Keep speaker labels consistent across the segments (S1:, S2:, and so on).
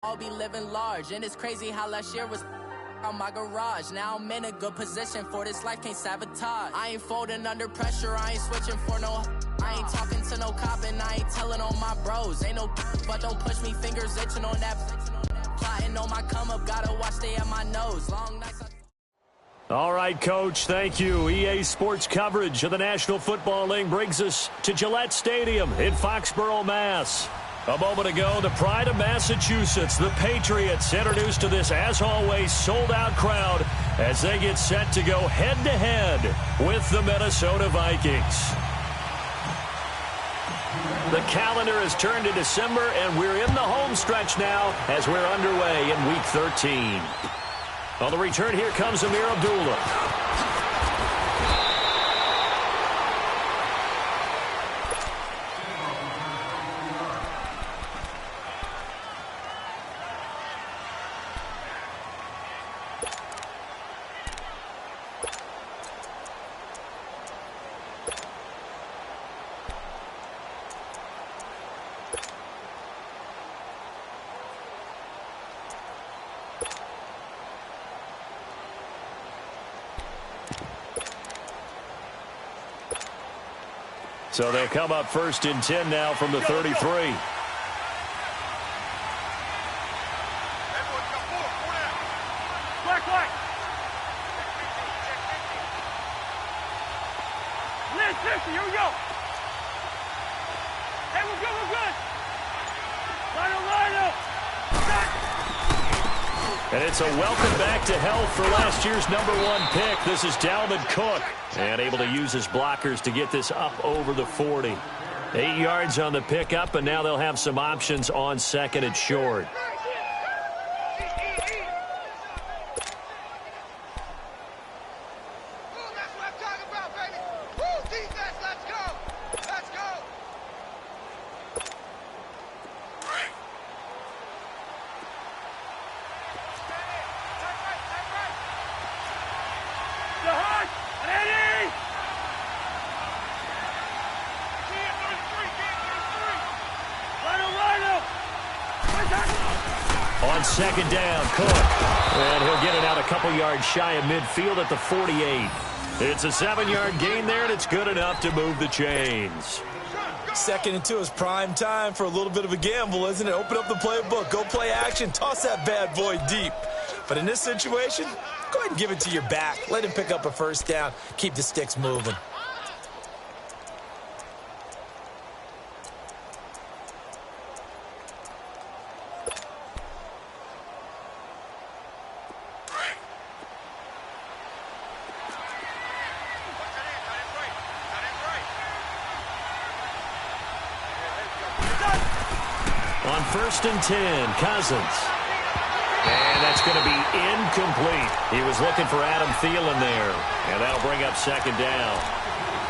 S1: I'll be living large, and it's crazy how last year was on my garage. Now I'm in a good position for this life, can't sabotage. I ain't folding under pressure, I ain't switching for no. I ain't talking to no cop, and I ain't telling on my bros. Ain't no but don't push me, fingers itching on that. Plotting on my come up, gotta watch stay at my nose. Long nights.
S2: All right, Coach, thank you. EA Sports coverage of the National Football League brings us to Gillette Stadium in Foxborough, Mass. A moment ago, the pride of Massachusetts, the Patriots, introduced to this, as always, sold-out crowd as they get set to go head-to-head with the Minnesota Vikings. The calendar has turned to December, and we're in the home stretch now as we're underway in Week 13. On the return, here comes Amir Abdullah. So they'll come up 1st and 10 now from the 33.
S3: Here we go. Hey, we're good, we're good. Line up.
S2: And it's a welcome back to health for last year's #1 pick. This is Dalvin Cook. And able to use his blockers to get this up over the 40. 8 yards on the pickup, and now they'll have some options on 2nd and short. On 2nd down, Cook. And he'll get it out a couple yards shy of midfield at the 48. It's a 7-yard gain there, and it's good enough to move the chains.
S4: 2nd and 2 is prime time for a little bit of a gamble, isn't it? Open up the playbook, go play action, toss that bad boy deep. But in this situation, go ahead and give it to your back. Let him pick up a 1st down. Keep the sticks moving.
S2: On 1st and 10, Cousins. And that's going to be incomplete. He was looking for Adam Thielen there. And that'll bring up 2nd down.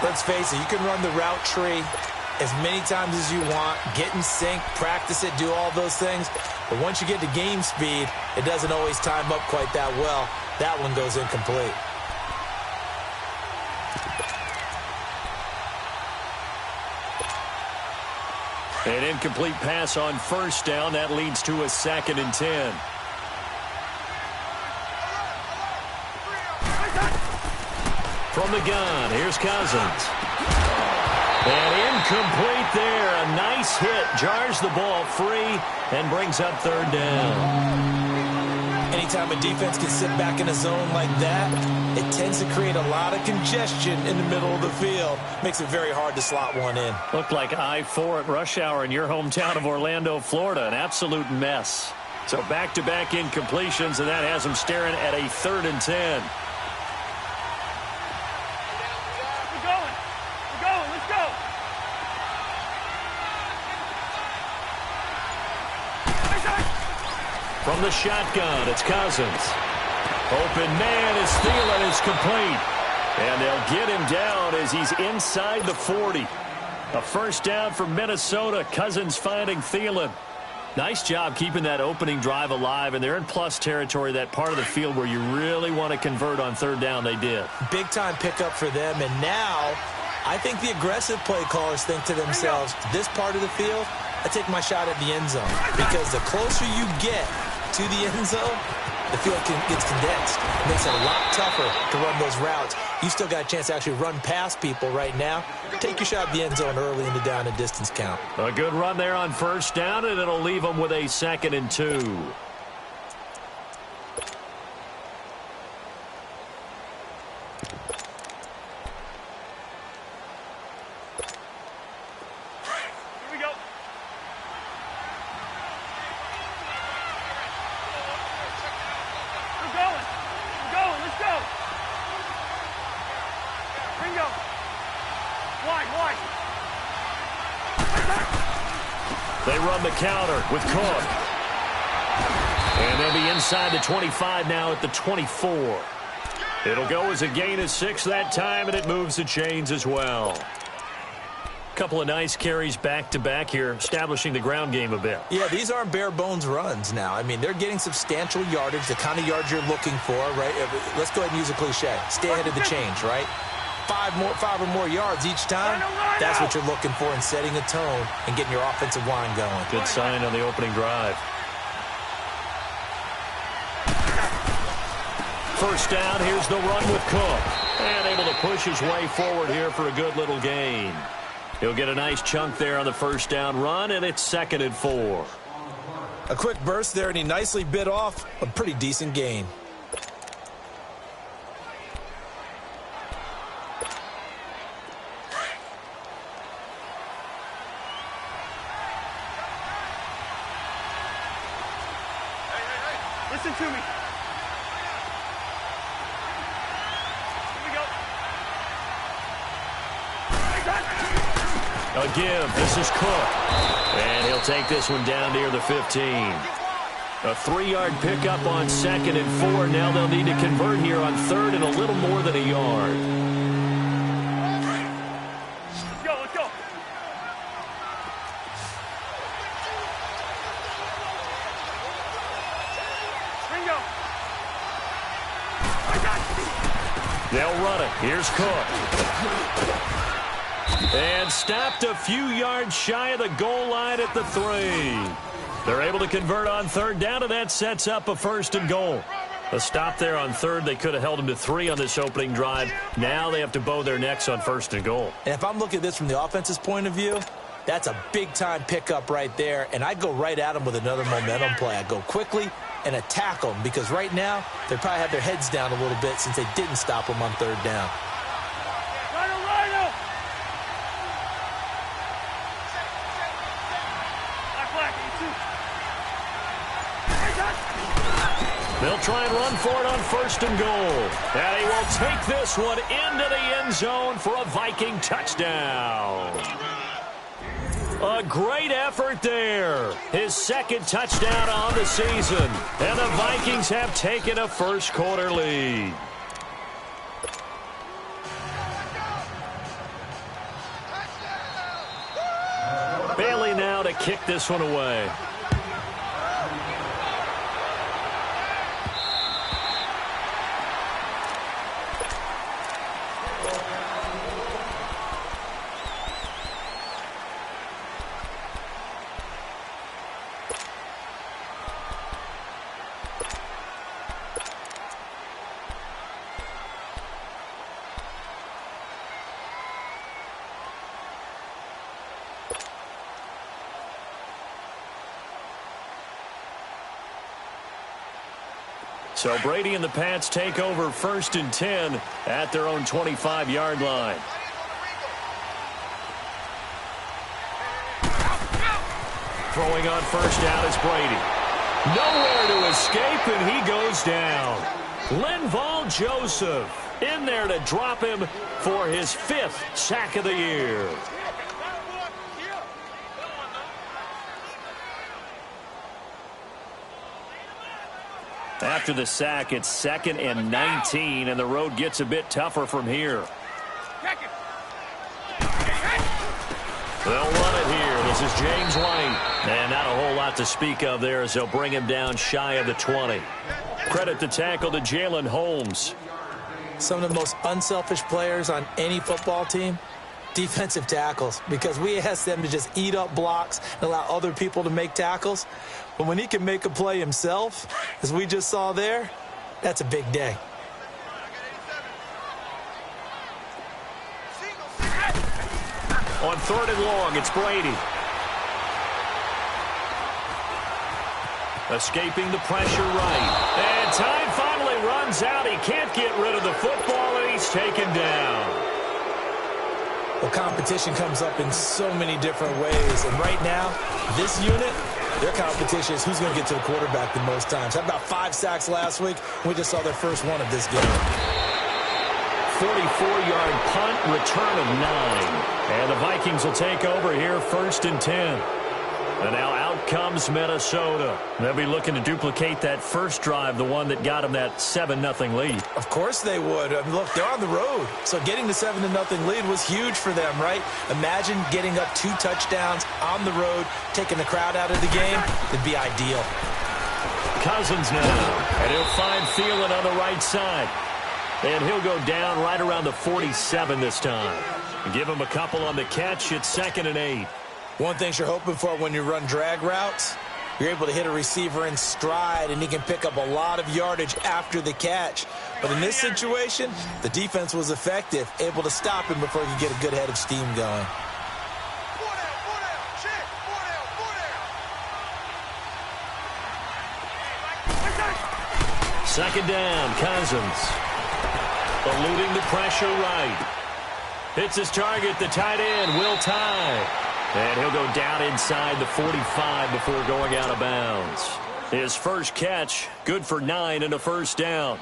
S4: Let's face it, you can run the route tree as many times as you want, get in sync, practice it, do all those things. But once you get to game speed, it doesn't always time up quite that well. That one goes incomplete.
S2: An incomplete pass on 1st down. That leads to a 2nd and 10. From the gun, here's Cousins. And incomplete there. A nice hit. Jars the ball free and brings up 3rd down.
S4: Anytime a defense can sit back in a zone like that, it tends to create a lot of congestion in the middle of the field. Makes it very hard to slot one in.
S2: Looked like I-4 at rush hour in your hometown of Orlando, Florida. An absolute mess. So back-to-back incompletions, and that has them staring at a 3rd and 10.
S3: Let's go.
S2: From the shotgun, it's Cousins. Open man is Thielen is complete. And they'll get him down as he's inside the 40. A 1st down for Minnesota. Cousins finding Thielen. Nice job keeping that opening drive alive, and they're in plus territory, that part of the field where you really want to convert on 3rd down. They did.
S4: Big-time pickup for them, and now I think the aggressive play callers think to themselves, this part of the field, I take my shot at the end zone because the closer you get to the end zone, the field gets condensed. It makes it a lot tougher to run those routes. You still got a chance to actually run past people right now. Take your shot at the end zone early in the down and distance count.
S2: A good run there on first down, and it'll leave them with a 2nd and 2. They run the counter with Cook. And they'll be inside the 25 now at the 24. It'll go as a gain of 6 that time, and it moves the chains as well. Couple of nice carries back-to-back here, establishing the ground game a bit.
S4: Yeah, these aren't bare-bones runs now. I mean, they're getting substantial yardage, the kind of yards you're looking for, right? Let's go ahead and use a cliche. Stay ahead of the change, right? 5 or more yards each time, that's what you're looking for in setting a tone and getting your offensive line going.
S2: Good sign on the opening drive. First down, here's the run with Cook. And able to push his way forward here for a good little gain. He'll get a nice chunk there on the first down run, and it's 2nd and 4.
S4: A quick burst there, and he nicely bit off a pretty decent gain.
S3: Listen to me. Here we go.
S2: A give. This is Cook. And he'll take this one down near the 15. A 3-yard pickup on 2nd and 4. Now they'll need to convert here on 3rd and a little more than a yard.
S3: Let's go, let's go.
S2: They'll run it. Here's Cook. And stopped a few yards shy of the goal line at the 3. They're able to convert on 3rd down, and that sets up a 1st and goal. A stop there on 3rd. They could have held them to 3 on this opening drive. Now they have to bow their necks on 1st and goal.
S4: And if I'm looking at this from the offense's point of view, that's a big-time pickup right there, and I go right at them with another momentum play. I go quickly and attack them because right now they probably have their heads down a little bit since they didn't stop them on 3rd down.
S2: They'll try and run for it on 1st and goal. And he will take this one into the end zone for a Viking touchdown. A great effort there. His 2nd touchdown on the season. And the Vikings have taken a first-quarter lead. Bailey now to kick this one away. So Brady and the Pats take over 1st and 10 at their own 25-yard line. Throwing on 1st down is Brady. Nowhere to escape, and he goes down. Linval Joseph in there to drop him for his 5th sack of the year. After the sack, it's 2nd and 19, and the road gets a bit tougher from here. They'll run it here. This is James White. And not a whole lot to speak of there as they'll bring him down shy of the 20. Credit the tackle to Jalen Holmes.
S4: Some of the most unselfish players on any football team, Defensive tackles, because we ask them to just eat up blocks and allow other people to make tackles. But when he can make a play himself, as we just saw there, that's a big day.
S2: On 3rd and long, it's Brady. Escaping the pressure right. And time finally runs out. He can't get rid of the football, and he's taken down.
S4: Well, competition comes up in so many different ways. And right now, this unit, their competition is who's going to get to the quarterback the most times. Had about 5 sacks last week. We just saw their first one of this game.
S2: 44-yard punt, return of 9. And the Vikings will take over here, 1st and 10. And now out comes Minnesota. They'll be looking to duplicate that first drive, the one that got them that 7-0 lead.
S4: Of course they would. I mean, look, they're on the road. So getting the 7-0 lead was huge for them, right? Imagine getting up 2 touchdowns on the road, taking the crowd out of the game. It'd be ideal.
S2: Cousins now. And he'll find Thielen on the right side. And he'll go down right around the 47 this time. Give him a couple on the catch. It's 2nd and 8.
S4: One thing you're hoping for when you run drag routes, you're able to hit a receiver in stride, and he can pick up a lot of yardage after the catch. But in this situation, the defense was effective, able to stop him before he could get a good head of steam going.
S2: 2nd down, Cousins. Eluding the pressure right. Hits his target, the tight end, Will Tye. And he'll go down inside the 45 before going out of bounds. His first catch, good for 9 and a first down.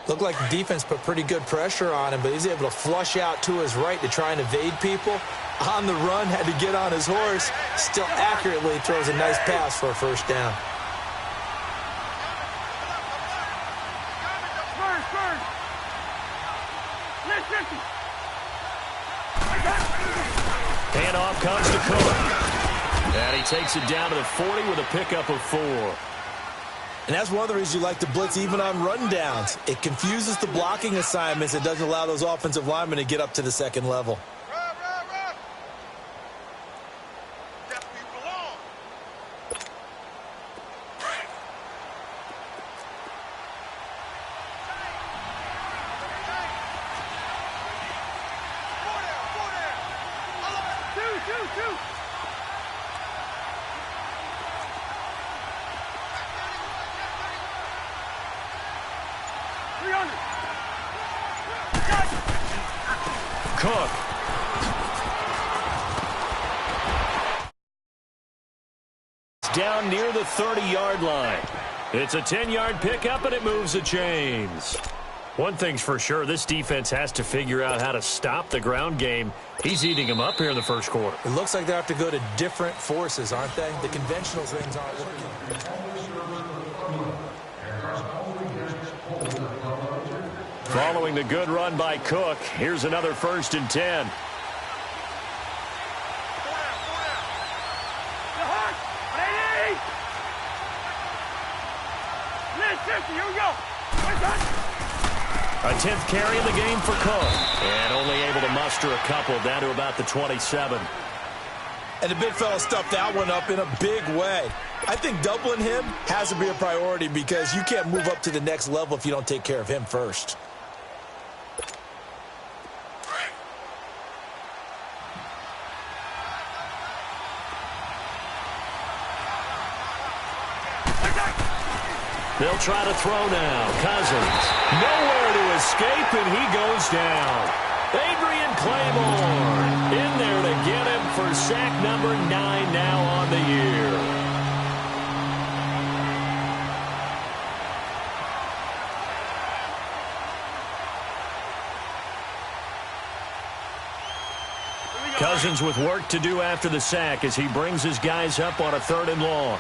S4: Looked like the defense put pretty good pressure on him, but he's able to flush out to his right to try and evade people. On the run, had to get on his horse. Still accurately throws a nice pass for a first down.
S2: Handoff comes to Cook. And he takes it down to the 40 with a pickup of 4.
S4: And that's one of the reasons you like to blitz even on rundowns. It confuses the blocking assignments. It doesn't allow those offensive linemen to get up to the second level.
S2: Cook. Down near the 30-yard line. It's a 10-yard pickup, and it moves the chains. One thing's for sure, this defense has to figure out how to stop the ground game. He's eating them up here in the first quarter.
S4: It looks like they have to go to different forces, aren't they? The conventional things aren't working.
S2: Following the good run by Cook, here's another 1st and 10.
S3: Here we go.
S2: A 10th carry in the game for Cook. And only able to muster a couple down to about the 27.
S4: And the big fella stuffed that one up in a big way. I think doubling him has to be a priority because you can't move up to the next level if you don't take care of him first.
S2: They'll try to throw now. Cousins. Nowhere to escape, and he goes down. Adrian Claiborne in there to get him for sack number 9 now on the year. Cousins with work to do after the sack as he brings his guys up on a 3rd and long.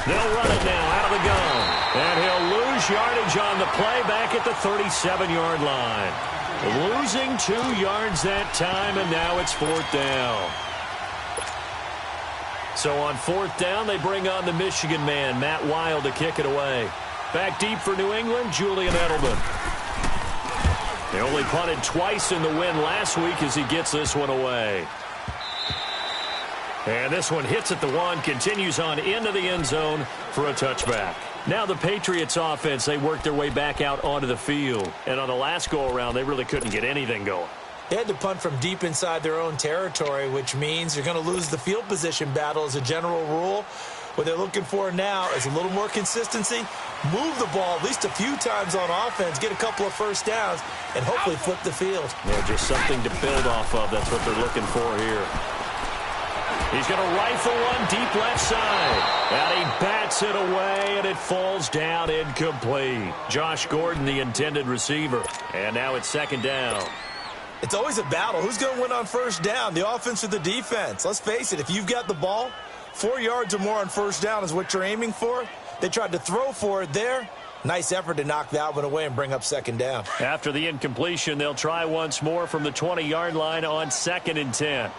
S2: They'll run it now out of the gun. And he'll lose yardage on the play back at the 37-yard line. Losing 2 yards that time, and now it's 4th down. So on 4th down, they bring on the Michigan man, Matt Wild, to kick it away. Back deep for New England, Julian Edelman. They only punted twice in the win last week as he gets this one away. And this one hits at the 1, continues on into the end zone for a touchback. Now the Patriots offense, they worked their way back out onto the field. And on the last go-around, they really couldn't get anything going.
S4: They had to punt from deep inside their own territory, which means you're going to lose the field position battle as a general rule. What they're looking for now is a little more consistency, move the ball at least a few times on offense, get a couple of first downs, and hopefully flip the field.
S2: Yeah, just something to build off of. That's what they're looking for here. He's going to rifle one deep left side. And he bats it away, and it falls down incomplete. Josh Gordon, the intended receiver. And now it's 2nd down.
S4: It's always a battle. Who's going to win on first down, the offense or the defense? Let's face it, if you've got the ball, 4 yards or more on first down is what you're aiming for. They tried to throw for it there. Nice effort to knock that one away and bring up 2nd down.
S2: After the incompletion, they'll try once more from the 20-yard line on 2nd and 10.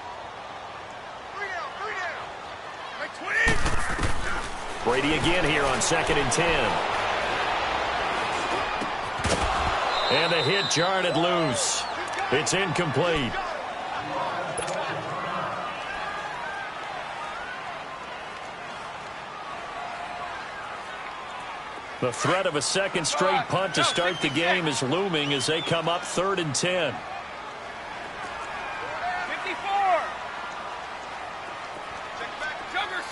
S2: Brady again here on 2nd and 10. And the hit jarred it loose. It's incomplete. The threat of a second straight punt to start the game is looming as they come up 3rd and 10.
S3: 54.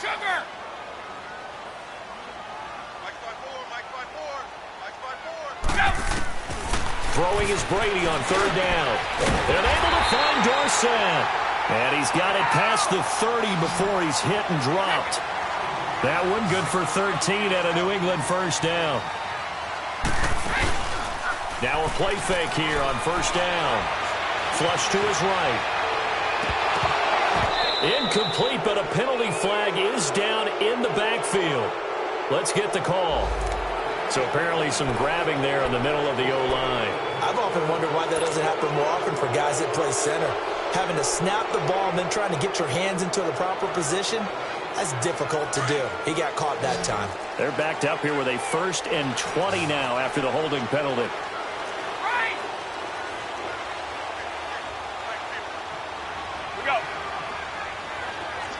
S3: Sugar.
S2: Throwing is Brady on 3rd down. And able to find Dorsett. And he's got it past the 30 before he's hit and dropped. That one good for 13 at a New England first down. Now a play fake here on 1st down. Flush to his right. Incomplete, but a penalty flag is down in the backfield. Let's get the call. So apparently some grabbing there in the middle of the O-line.
S4: I've often wondered why that doesn't happen more often for guys that play center. Having to snap the ball and then trying to get your hands into the proper position, that's difficult to do. He got caught that time.
S2: They're backed up here with a 1st and 20 now after the holding penalty.
S3: Right. We go.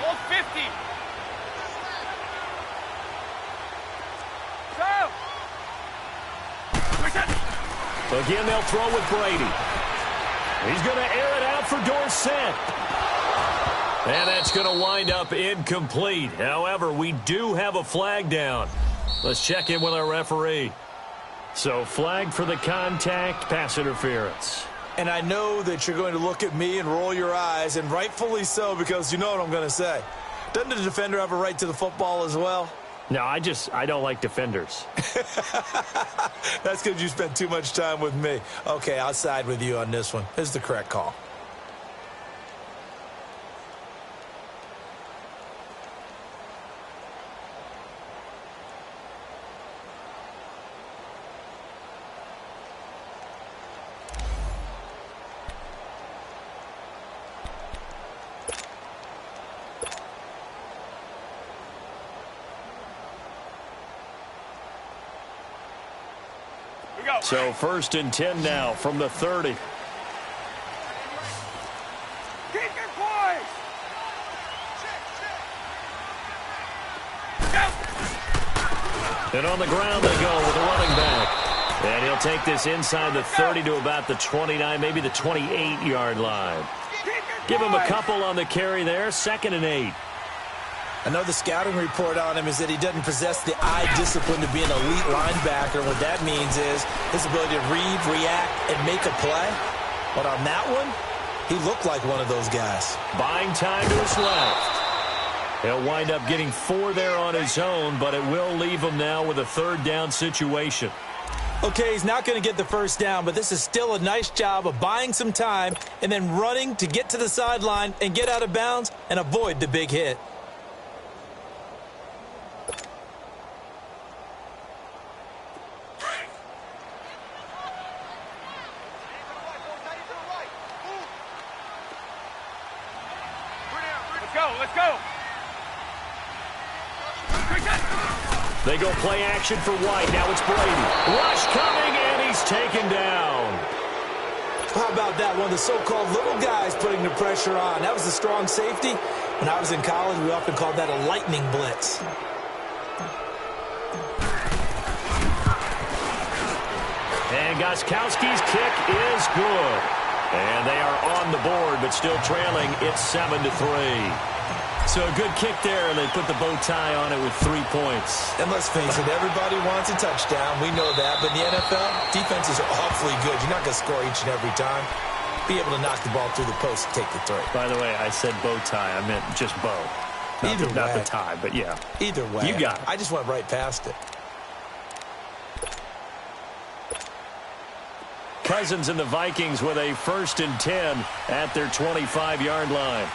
S3: Hold 50.
S2: Again, they'll throw with Brady. He's going to air it out for Dorsett. And that's going to wind up incomplete. However, we do have a flag down. Let's check in with our referee. So, flag for the contact, pass interference.
S4: And I know that you're going to look at me and roll your eyes, and rightfully so, because you know what I'm going to say. Doesn't the defender have a right to the football as well?
S2: No, I don't like defenders.
S4: That's because you spent too much time with me. Okay, I'll side with you on this one. This is the correct call.
S2: So 1st and 10 now from the 30.
S3: Keep your poise.
S2: And on the ground they go with a running back. And he'll take this inside the 30 to about the 29, maybe the 28-yard line. Give him a couple on the carry there, 2nd and 8.
S4: I know the scouting report on him is that he doesn't possess the eye discipline to be an elite linebacker. What that means is his ability to read, react, and make a play. But on that one, he looked like one of those guys.
S2: Buying time to his left. He'll wind up getting 4 there on his own, but it will leave him now with a 3rd down situation.
S4: Okay, he's not going to get the first down, but this is still a nice job of buying some time and then running to get to the sideline and get out of bounds and avoid the big hit.
S3: Let's go.
S2: They go play action for White. Now it's Brady. Rush coming, and he's taken down.
S4: How about that? One of the so-called little guys putting the pressure on. That was a strong safety. When I was in college, we often called that a lightning blitz.
S2: And Gostkowski's kick is good. And they are on the board, but still trailing. It's 7-3. So a good kick there, and they put the bow tie on it with 3 points.
S4: And let's face it, everybody wants a touchdown. We know that. But in the NFL, defenses are awfully good. You're not going to score each and every time. Be able to knock the ball through the post and take the three.
S2: By the way, I said bow tie. I meant just bow. Not the tie, but yeah.
S4: Either way.
S2: You got it.
S4: I just went right past it.
S2: Cousins and the Vikings with a 1st and 10 at their 25-yard line.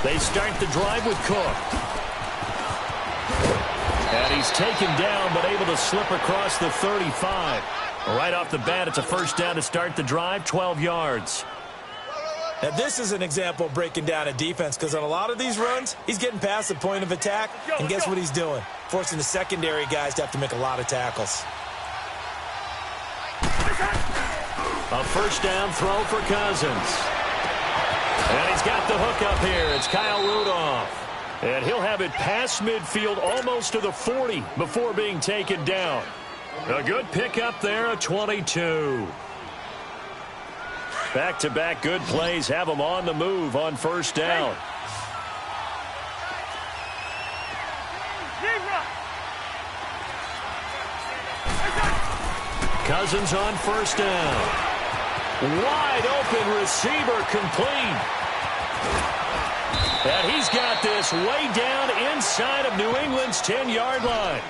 S2: They start the drive with Cook. And he's taken down, but able to slip across the 35. Right off the bat, it's a 1st down to start the drive, 12 yards.
S4: Now, this is an example of breaking down a defense, because on a lot of these runs, he's getting past the point of attack, and guess what he's doing? Forcing the secondary guys to have to make a lot of tackles.
S2: A 1st down throw for Cousins. And he's got the hook up here. It's Kyle Rudolph. And he'll have it past midfield almost to the 40 before being taken down. A good pickup there, a 22. Back-to-back good plays have them on the move on 1st down. Cousins on 1st down. Wide open receiver complete. And he's got this way down inside of New England's 10-yard line.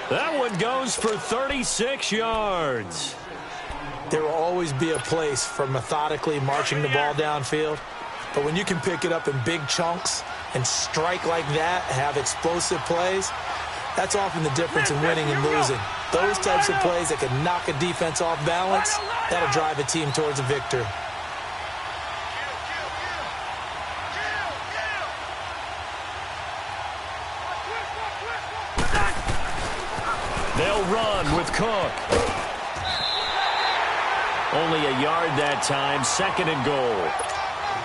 S2: That one goes for 36 yards.
S4: There will always be a place for methodically marching the ball downfield. But when you can pick it up in big chunks and strike like that, have explosive plays, that's often the difference in winning and losing. Those types of plays that can knock a defense off balance, that'll drive a team towards a victory.
S2: They'll run with Cook. Only a yard that time, 2nd and goal.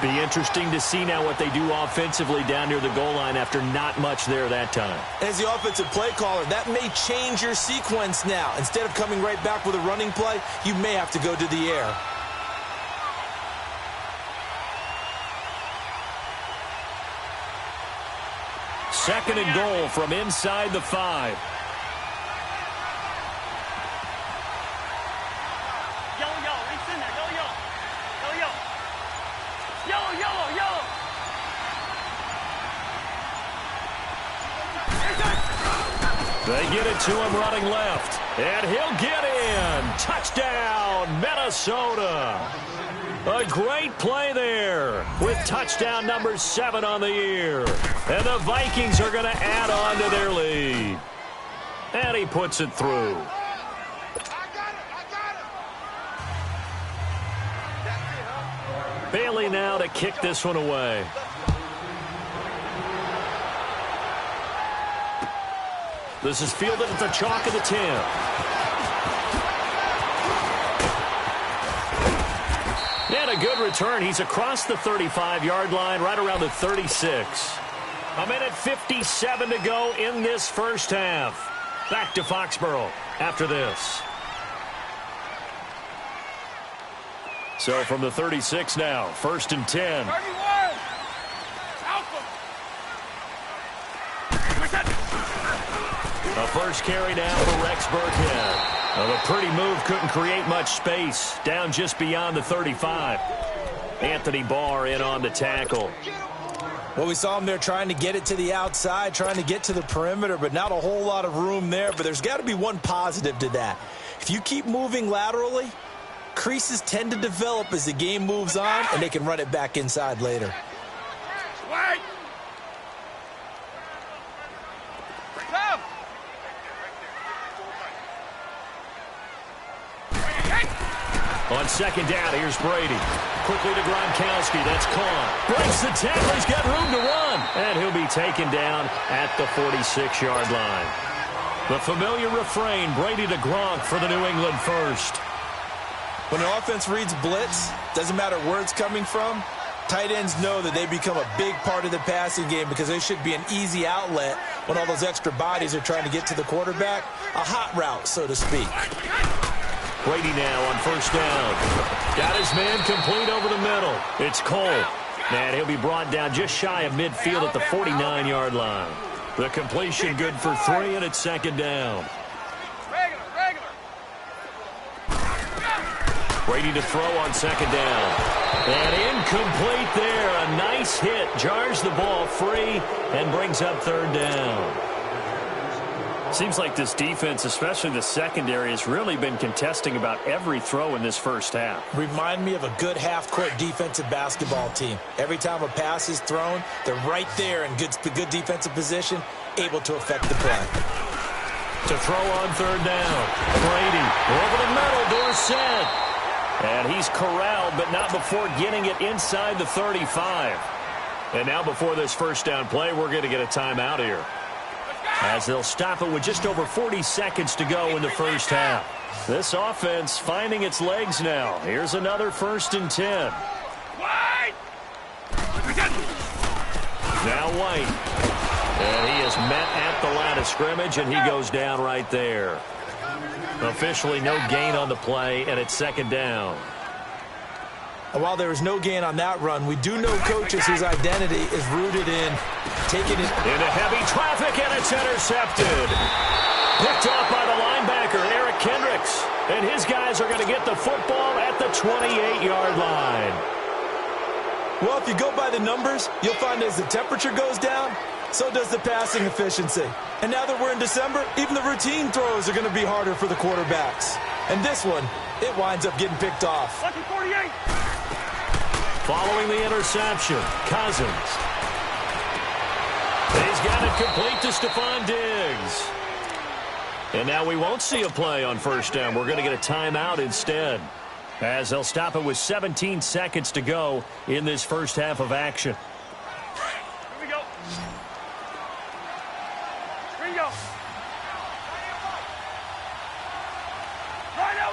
S2: Be interesting to see now what they do offensively down near the goal line after not much there that time.
S4: As the offensive play caller, that may change your sequence now. Instead of coming right back with a running play, you may have to go to the air.
S2: Second and goal from inside the 5. They get it to him running left. And he'll get in. Touchdown, Minnesota. A great play there with touchdown number 7 on the year. And the Vikings are going to add on to their lead. And he puts it through. Bailey now to kick this one away. This is fielded at the chalk of the 10. And a good return. He's across the 35-yard line, right around the 36. A minute 57 to go in this 1st half. Back to Foxborough after this. So from the 36 now, 1st and 10. A 1st carry now for Rex Burkhead. Well, a pretty move, couldn't create much space. Down just beyond the 35. Anthony Barr in on the tackle.
S4: Well, we saw him there trying to get it to the outside, trying to get to the perimeter, but not a whole lot of room there. But there's got to be one positive to that. If you keep moving laterally, creases tend to develop as the game moves on, and they can run it back inside later.
S2: On second down, here's Brady. Quickly to Gronkowski. That's caught. Breaks the tackle. He's got room to run. And he'll be taken down at the 46-yard line. The familiar refrain, Brady to Gronk for the New England first.
S4: When an offense reads blitz, doesn't matter where it's coming from, tight ends know that they become a big part of the passing game because they should be an easy outlet when all those extra bodies are trying to get to the quarterback. A hot route, so to speak.
S2: Brady now on first down. Got his man complete over the middle. It's Cole. And he'll be brought down just shy of midfield at the 49-yard line. The completion good for 3, and it's second down. Brady to throw on second down. And incomplete there. A nice hit. Jars the ball free and brings up third down. Seems like this defense, especially the secondary, has really been contesting about every throw in this first half.
S4: Remind me of a good half-court defensive basketball team. Every time a pass is thrown, they're right there in good defensive position, able to affect the play.
S2: To throw on third down. Brady over the middle, Dorsett. And he's corralled, but not before getting it inside the 35. And now before this first down play, we're going to get a timeout here, as they'll stop it with just over 40 seconds to go in the first half. This offense finding its legs now. Here's another 1st and 10. Now White. And he is met at the line of scrimmage, and he goes down right there. Officially no gain on the play, and it's second down.
S4: And while there is no gain on that run, we do know coaches whose identity is rooted in taking it
S2: into heavy traffic, and it's intercepted. Picked off by the linebacker, Eric Kendricks. And his guys are going to get the football at the 28-yard line.
S4: Well, if you go by the numbers, you'll find as the temperature goes down, so does the passing efficiency. And now that we're in December, even the routine throws are going to be harder for the quarterbacks. And this one, it winds up getting picked off.
S3: Lucky 48.
S2: Following the interception, Cousins. He's got it complete to Stephon Diggs. And now we won't see a play on first down. We're going to get a timeout instead, as they'll stop it with 17 seconds to go in this first half of action.
S3: Here we go. Here we go. Rhino!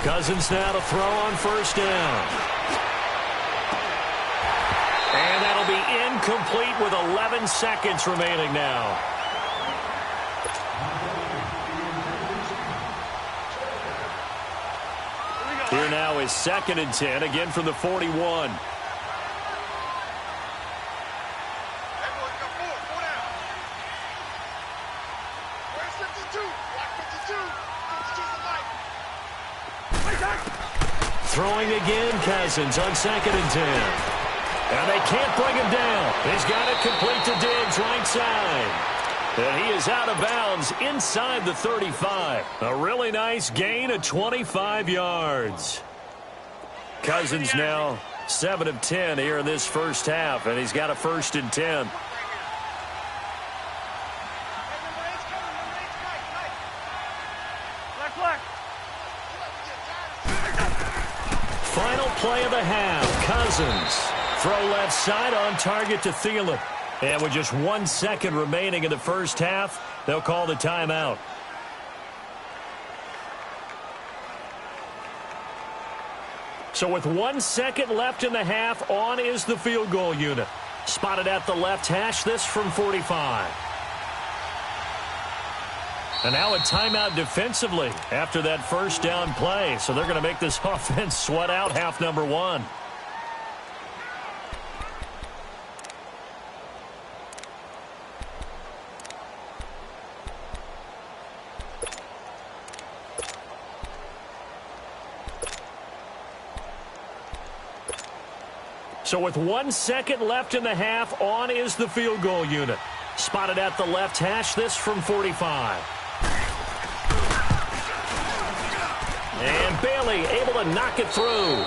S2: Cousins now to throw on first down. And that'll be incomplete with 11 seconds remaining now. Here now is 2nd and 10, again from the 41. Throwing again, Cousins on 2nd and 10. And they can't bring him down. He's got it complete to Diggs, right side. And he is out of bounds inside the 35. A really nice gain of 25 yards. Cousins now 7 of 10 here in this first half, and he's got a 1st and 10. Final play of the half. Cousins. Throw left side on target to Thielen. And with just 1 second remaining in the first half, they'll call the timeout. So with 1 second left in the half, on is the field goal unit. Spotted at the left hash, this from 45. And now a timeout defensively after that first down play. So they're going to make this offense sweat out half number 1. So with 1 second left in the half, on is the field goal unit. Spotted at the left hash, this from 45. And Bailey able to knock it through.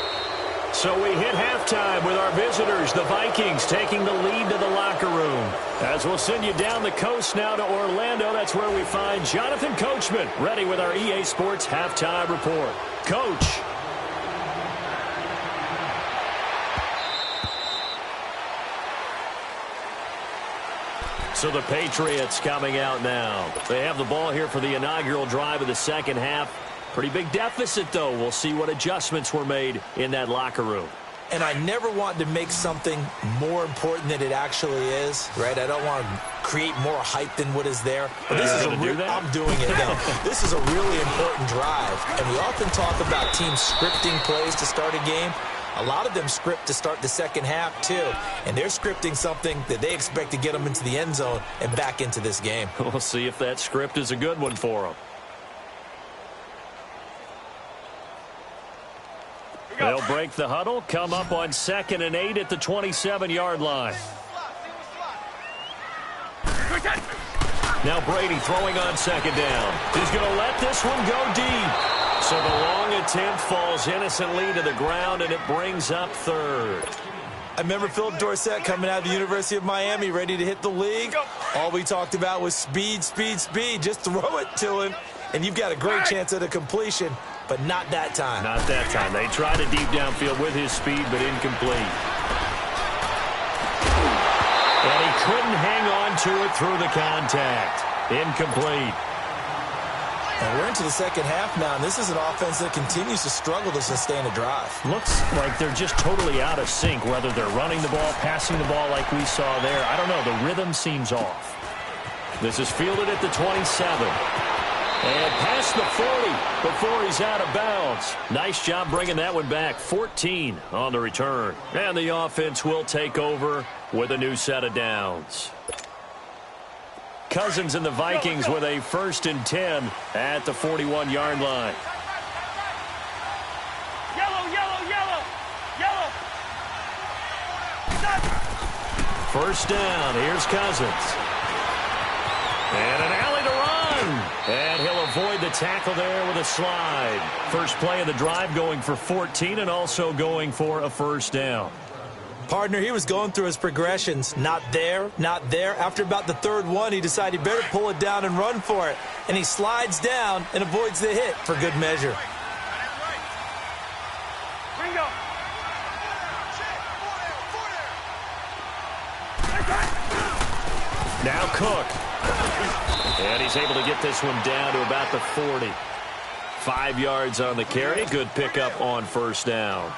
S2: So we hit halftime with our visitors, the Vikings, taking the lead to the locker room. As we'll send you down the coast now to Orlando, that's where we find Jonathan Coachman, ready with our EA Sports halftime report. Coach. So the Patriots coming out now. They have the ball here for the inaugural drive of the second half. Pretty big deficit, though. We'll see what adjustments were made in that locker room.
S4: And I never want to make something more important than it actually is, right? I don't want to create more hype than what is there. But this is I'm doing it now. This is a really important drive. And we often talk about teams scripting plays to start a game. A lot of them script to start the second half, too. And they're scripting something that they expect to get them into the end zone and back into this game.
S2: We'll see if that script is a good one for them. They'll break the huddle, come up on 2nd and 8 at the 27-yard line. Now Brady throwing on 2nd down. He's going to let this one go deep. So the long attempt falls innocently to the ground, and it brings up 3rd.
S4: I remember Philip Dorsett coming out of the University of Miami, ready to hit the league. All we talked about was speed, speed, speed. Just throw it to him, and you've got a great chance at a completion. But not that time.
S2: Not that time. They tried a deep downfield with his speed, but incomplete. And he couldn't hang on to it through the contact. Incomplete.
S4: And we're into the second half now, and this is an offense that continues to struggle to sustain a drive.
S2: Looks like they're just totally out of sync, whether they're running the ball, passing the ball like we saw there. I don't know. The rhythm seems off. This is fielded at the 27. And past the 40 before he's out of bounds. Nice job bringing that one back. 14 on the return. And the offense will take over with a new set of downs. Cousins and the Vikings with a 1st and 10 at the 41-yard line.
S3: Yellow, yellow, yellow, yellow.
S2: First down. Here's Cousins. And an alley to run. And he'll avoid the tackle there with a slide. First play of the drive going for 14 and also going for a 1st down.
S4: Partner, he was going through his progressions. Not there, not there. After about the 3rd one, he decided he better pull it down and run for it. And he slides down and avoids the hit for good measure.
S3: Bingo.
S2: Now Cook. And he's able to get this one down to about the 40. 5 yards on the carry. Good pickup on 1st down.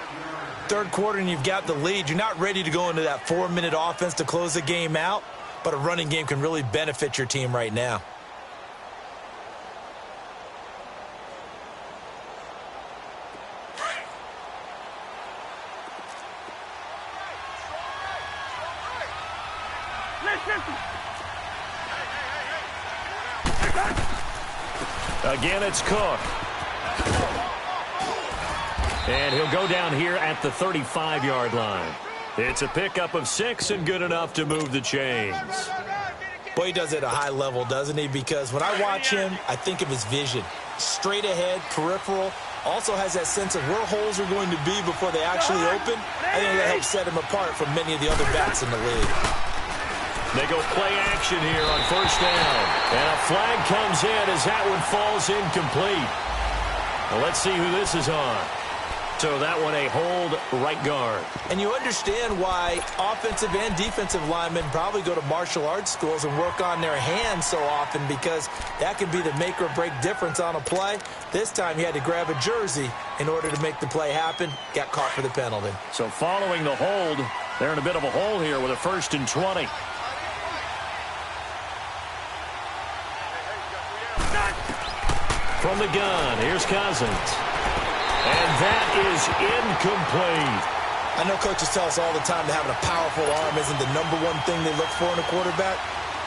S4: 3rd quarter and you've got the lead. You're not ready to go into that 4-minute offense to close the game out, but a running game can really benefit your team right now.
S2: Again, it's Cook. And he'll go down here at the 35-yard line. It's a pickup of 6 and good enough to move the chains.
S4: Boy, he does it at a high level, doesn't he? Because when I watch him, I think of his vision. Straight ahead, peripheral. Also has that sense of where holes are going to be before they actually open. I think that helps set him apart from many of the other backs in the league.
S2: They go play action here on 1st down. And a flag comes in as that one falls incomplete. Well, let's see who this is on. So that one a hold right guard.
S4: And you understand why offensive and defensive linemen probably go to martial arts schools and work on their hands so often, because that can be the make or break difference on a play. This time he had to grab a jersey in order to make the play happen. Got caught for the penalty.
S2: So following the hold, they're in a bit of a hole here with a 1st and 20. From the gun, here's Cousins. And that is incomplete.
S4: I know coaches tell us all the time that having a powerful arm isn't the #1 thing they look for in a quarterback.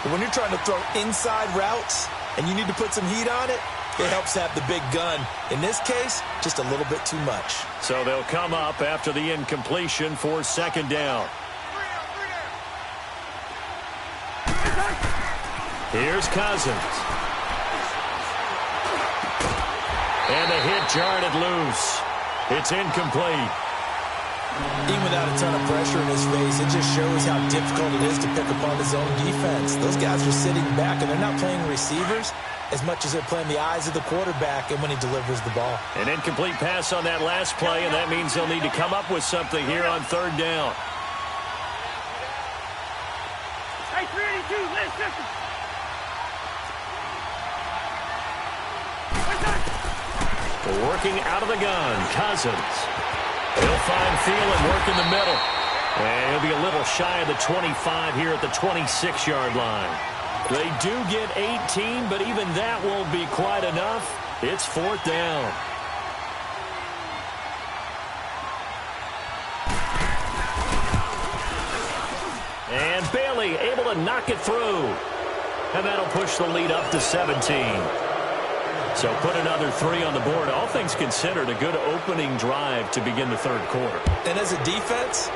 S4: But when you're trying to throw inside routes and you need to put some heat on it, it helps have the big gun. In this case, just a little bit too much.
S2: So they'll come up after the incompletion for 2nd down. Here's Cousins. And the hit jarred it loose. It's incomplete.
S4: Even without a ton of pressure in his face, it just shows how difficult it is to pick apart his own defense. Those guys are sitting back, and they're not playing receivers as much as they're playing the eyes of the quarterback and when he delivers the ball.
S2: An incomplete pass on that last play, and that means they'll need to come up with something here on third down.
S3: Hey, 382, listen.
S2: Working out of the gun, Cousins. He'll find Thielen work in the middle. And he'll be a little shy of the 25 here at the 26-yard line. They do get 18, but even that won't be quite enough. It's fourth down. And Bailey able to knock it through. And that'll push the lead up to 17. So put another 3 on the board. All things considered, a good opening drive to begin the third quarter.
S4: And as a defense,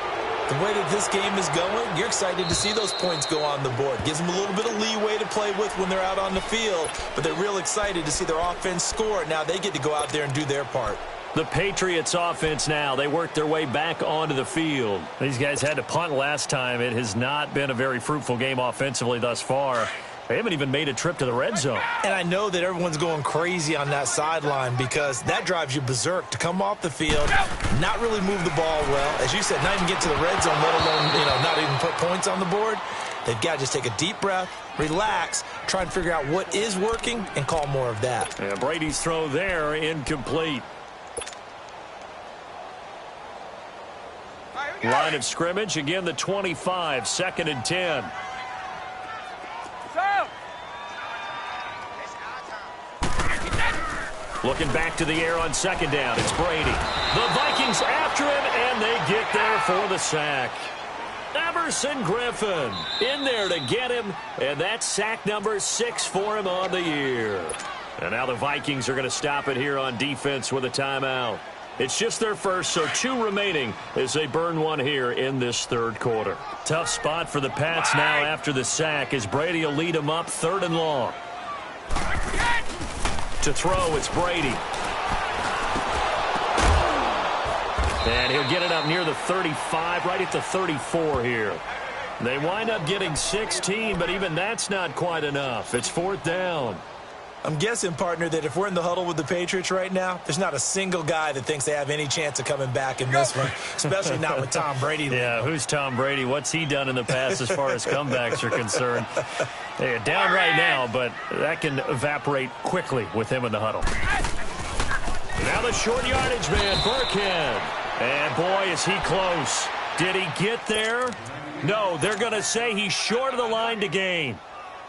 S4: the way that this game is going, you're excited to see those points go on the board. Gives them a little bit of leeway to play with when they're out on the field, but they're real excited to see their offense score. Now they get to go out there and do their part.
S2: The Patriots offense now, they worked their way back onto the field. These guys had to punt last time. It has not been a very fruitful game offensively thus far. They haven't even made a trip to the red zone.
S4: And I know that everyone's going crazy on that sideline because that drives you berserk to come off the field, not really move the ball well. As you said, not even get to the red zone, let alone, not even put points on the board. They've got to just take a deep breath, relax, try and figure out what is working, and call more of that.
S2: Yeah, Brady's throw there, incomplete. Line of scrimmage, again the 25, 2nd and 10. Looking back to the air on 2nd down, it's Brady. The Vikings after him, and they get there for the sack. Everson Griffin in there to get him, and that's sack number 6 for him on the year. And now the Vikings are going to stop it here on defense with a timeout. It's just their first, so 2 remaining as they burn one here in this third quarter. Tough spot for the Pats now after the sack as Brady will lead them up 3rd and long. To throw, it's Brady. And he'll get it up near the 35, right at the 34 here. They wind up getting 16, but even that's not quite enough. It's 4th down.
S4: I'm guessing, partner, that if we're in the huddle with the Patriots right now, there's not a single guy that thinks they have any chance of coming back in this one, especially not with Tom Brady.
S2: Yeah, who's Tom Brady? What's he done in the past as far as comebacks are concerned? They're down right now, but that can evaporate quickly with him in the huddle. Now the short yardage man, Burkhead. And boy, is he close. Did he get there? No, they're going to say he's short of the line to gain.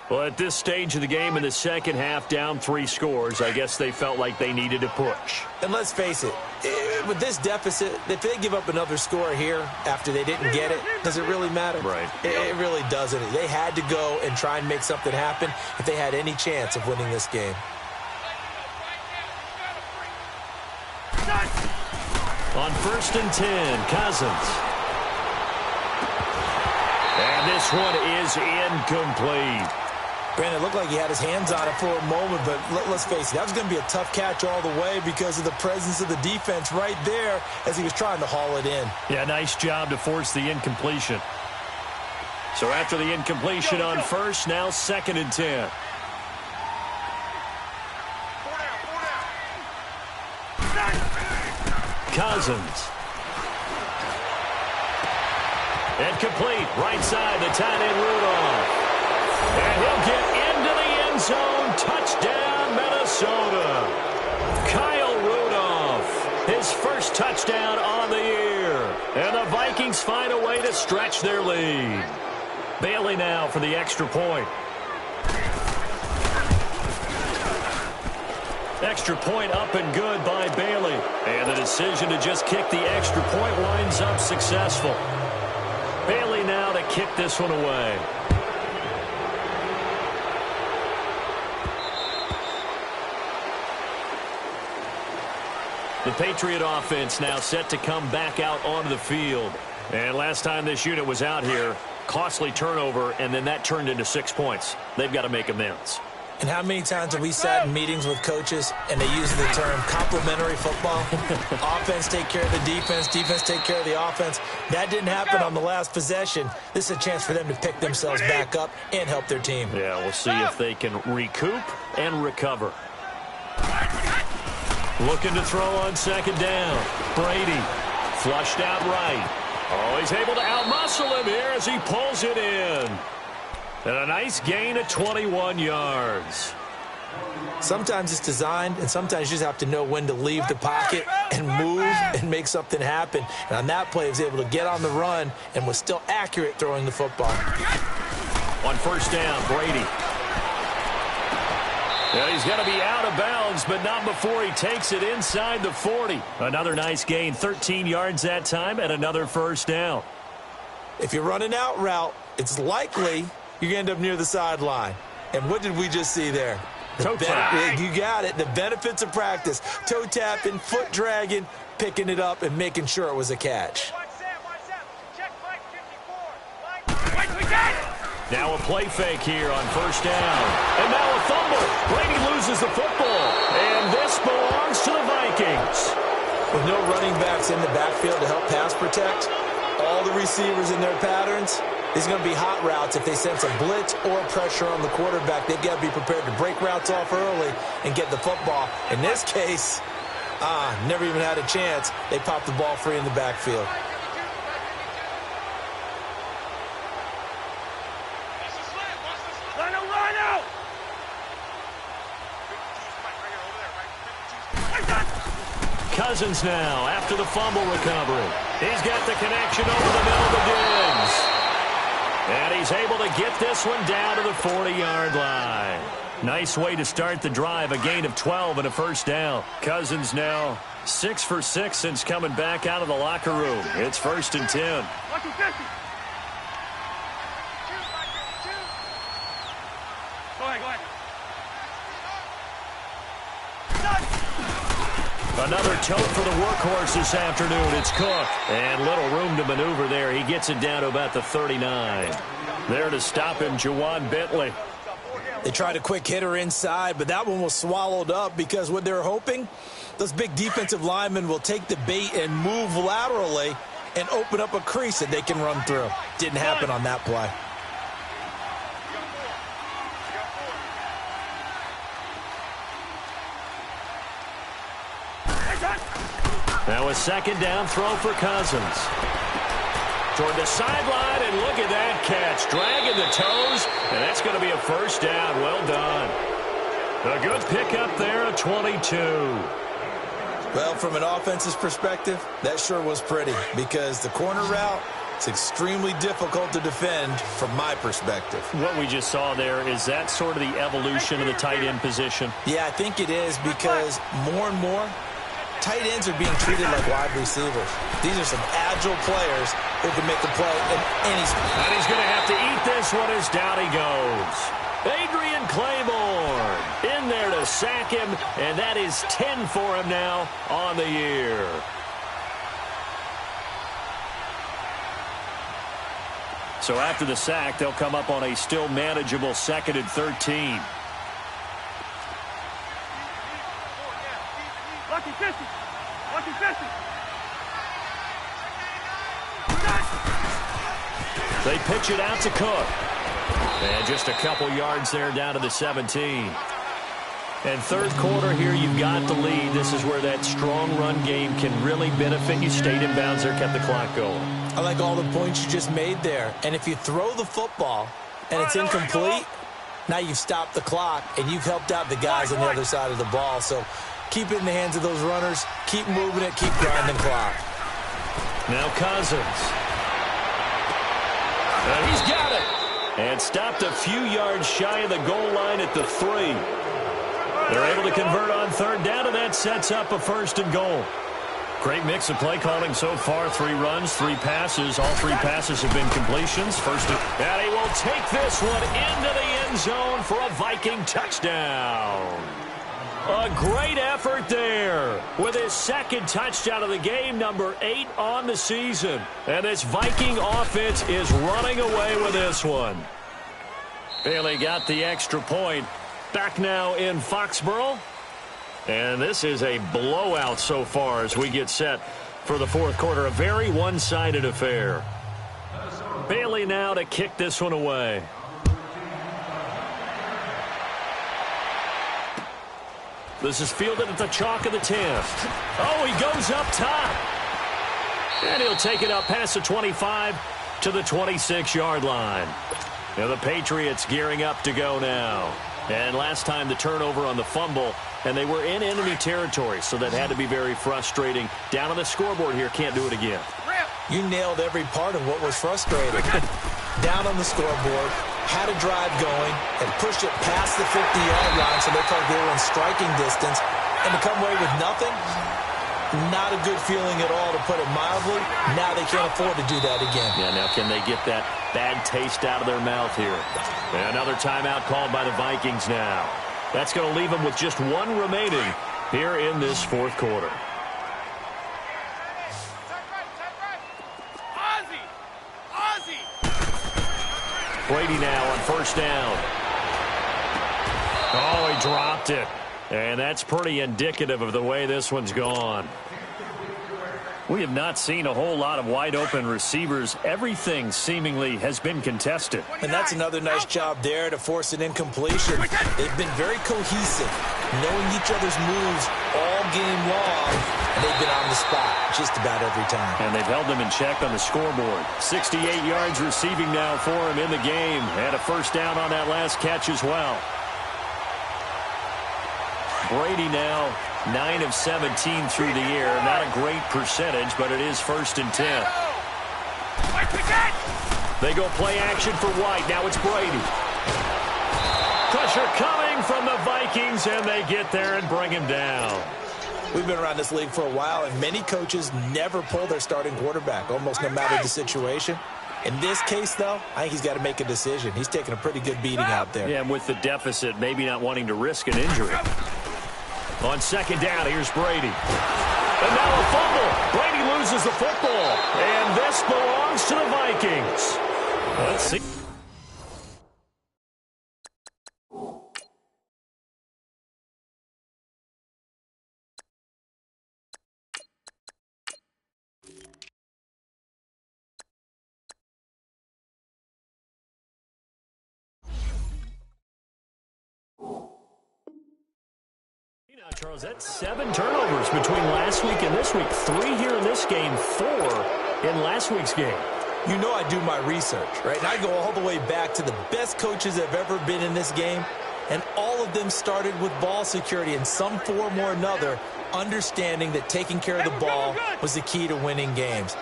S2: Well, at this stage of the game in the second half, down 3 scores, I guess they felt like they needed to push.
S4: And let's face it, with this deficit, if they give up another score here after they didn't get it, does it really matter?
S2: Right.
S4: It really doesn't. They had to go and try and make something happen if they had any chance of winning this game.
S2: On 1st and 10, Cousins. And this one is incomplete.
S4: Brandon, it looked like he had his hands on it for a moment, but let's face it, that was going to be a tough catch all the way because of the presence of the defense right there as he was trying to haul it in.
S2: Yeah, nice job to force the incompletion. So after the incompletion on 1st, now 2nd and 10. Cousins. And complete, right side, the tight end Rudolph. And he'll get into the end zone. Touchdown, Minnesota. Kyle Rudolph, his first touchdown on the year. And the Vikings find a way to stretch their lead. Bailey now for the extra point. Extra point up and good by Bailey. And the decision to just kick the extra point winds up successful. Bailey now to kick this one away. The Patriot offense now set to come back out onto the field. And last time this unit was out here, costly turnover, and then that turned into 6 points. They've got to make amends.
S4: And how many times have we sat in meetings with coaches and they use the term complementary football? Offense take care of the defense, defense take care of the offense. That didn't happen on the last possession. This is a chance for them to pick themselves back up and help their team.
S2: Yeah, we'll see if they can recoup and recover. Looking to throw on second down. Brady flushed out right. Oh, he's able to outmuscle him here as he pulls it in. And a nice gain of 21 yards.
S4: Sometimes it's designed, and sometimes you just have to know when to leave the pocket and move and make something happen. And on that play, he was able to get on the run and was still accurate throwing the football.
S2: On first down, Brady. Yeah, he's going to be out of bounds, but not before he takes it inside the 40. Another nice gain, 13 yards that time, and another first down.
S4: If you're running out route, it's likely you're going to end up near the sideline. And what did we just see there?
S2: Toe tap.
S4: You got it. The benefits of practice. Toe tapping, foot dragging, picking it up, and making sure it was a catch.
S2: Now a play fake here on first down. And now a fumble. Brady loses the football. And this belongs to the Vikings.
S4: With no running backs in the backfield to help pass protect, all the receivers in their patterns, these are going to be hot routes. If they sense a blitz or pressure on the quarterback, they've got to be prepared to break routes off early and get the football. In this case, never even had a chance. They popped the ball free in the backfield.
S2: Cousins now after the fumble recovery. He's got the connection over the middle to Diggs. And he's able to get this one down to the 40-yard line. Nice way to start the drive, a gain of 12 and a first down. Cousins now 6 for 6 since coming back out of the locker room. It's 1st and 10. Another tote for the workhorse this afternoon. It's Cook. And little room to maneuver there. He gets it down to about the 39. There to stop him, Juwan Bentley.
S4: They tried a quick hitter inside, but that one was swallowed up because what they're hoping, those big defensive linemen will take the bait and move laterally and open up a crease that they can run through. Didn't happen on that play.
S2: Now a second down throw for Cousins. Toward the sideline, and look at that catch. Dragging the toes, and that's going to be a first down. Well done. A good pickup there, a 22.
S4: Well, from an offense's perspective, that sure was pretty because the corner route is extremely difficult to defend from my perspective.
S2: What we just saw there, is that sort of the evolution of the tight end position?
S4: Yeah, I think it is because more and more, tight ends are being treated like wide receivers. These are some agile players who can make a play in any spot.
S2: And he's going to have to eat this one as down he goes. Adrian Claiborne in there to sack him, and that is 10 for him now on the year. So after the sack, they'll come up on a still manageable 2nd and 13. They pitch it out to Cook. And just a couple yards there down to the 17. And third quarter here, you've got the lead. This is where that strong run game can really benefit you. Stayed in bounds there, kept the clock going.
S4: I like all the points you just made there. And if you throw the football and it's incomplete, now you've stopped the clock and you've helped out the guys on the other side of the ball. So keep it in the hands of those runners. Keep moving it. Keep grinding clock.
S2: Now Cousins. And he's got it. And stopped a few yards shy of the goal line at the 3. They're able to convert on third down, and that sets up a 1st and goal. Great mix of play calling so far. 3 runs, 3 passes. All 3 passes have been completions. And he will take this one into the end zone for a Viking touchdown. A great effort there with his 2nd touchdown of the game, number 8 on the season. And this Viking offense is running away with this one. Bailey got the extra point. Back now in Foxborough. And this is a blowout so far as we get set for the fourth quarter. A very one-sided affair. Bailey now to kick this one away. This is fielded at the chalk of the 10. Oh, he goes up top. And he'll take it up past the 25 to the 26-yard line. Now the Patriots gearing up to go now. And last time the turnover on the fumble, and they were in enemy territory, so that had to be very frustrating. Down on the scoreboard here, can't do it again.
S4: You nailed every part of what was frustrating. Down on the scoreboard, had a drive going, and pushed it past the 50-yard line so they thought they were in striking distance, and to come away with nothing, not a good feeling at all, to put it mildly. Now they can't afford to do that again.
S2: Yeah, now can they get that bad taste out of their mouth here? And another timeout called by the Vikings now. That's going to leave them with just one remaining here in this fourth quarter. Brady now on first down. Oh, he dropped it. And that's pretty indicative of the way this one's gone. We have not seen a whole lot of wide-open receivers. Everything seemingly has been contested.
S4: And that's another nice job there to force an incompletion. They've been very cohesive, knowing each other's moves all game long, and they've been on the spot just about every time.
S2: And they've held them in check on the scoreboard. 68 yards receiving now for him in the game. And a first down on that last catch as well. Brady now 9 of 17 through the air. Not a great percentage, but it is 1st and 10. They go play action for White. Now it's Brady. Pressure coming from the Vikings, and they get there and bring him down.
S4: We've been around this league for a while, and many coaches never pull their starting quarterback, almost no matter the situation. In this case, though, I think he's got to make a decision. He's taking a pretty good beating out there.
S2: Yeah, and with the deficit, maybe not wanting to risk an injury. On second down, here's Brady. And now a fumble. Brady loses the football. And this belongs to the Vikings. Let's see. Charles, that's 7 turnovers between last week and this week. 3 here in this game, 4 in last week's game.
S4: You know I do my research, right? And I go all the way back to the best coaches that have ever been in this game, and all of them started with ball security in some form or another, understanding that taking care of the ball was the key to winning games.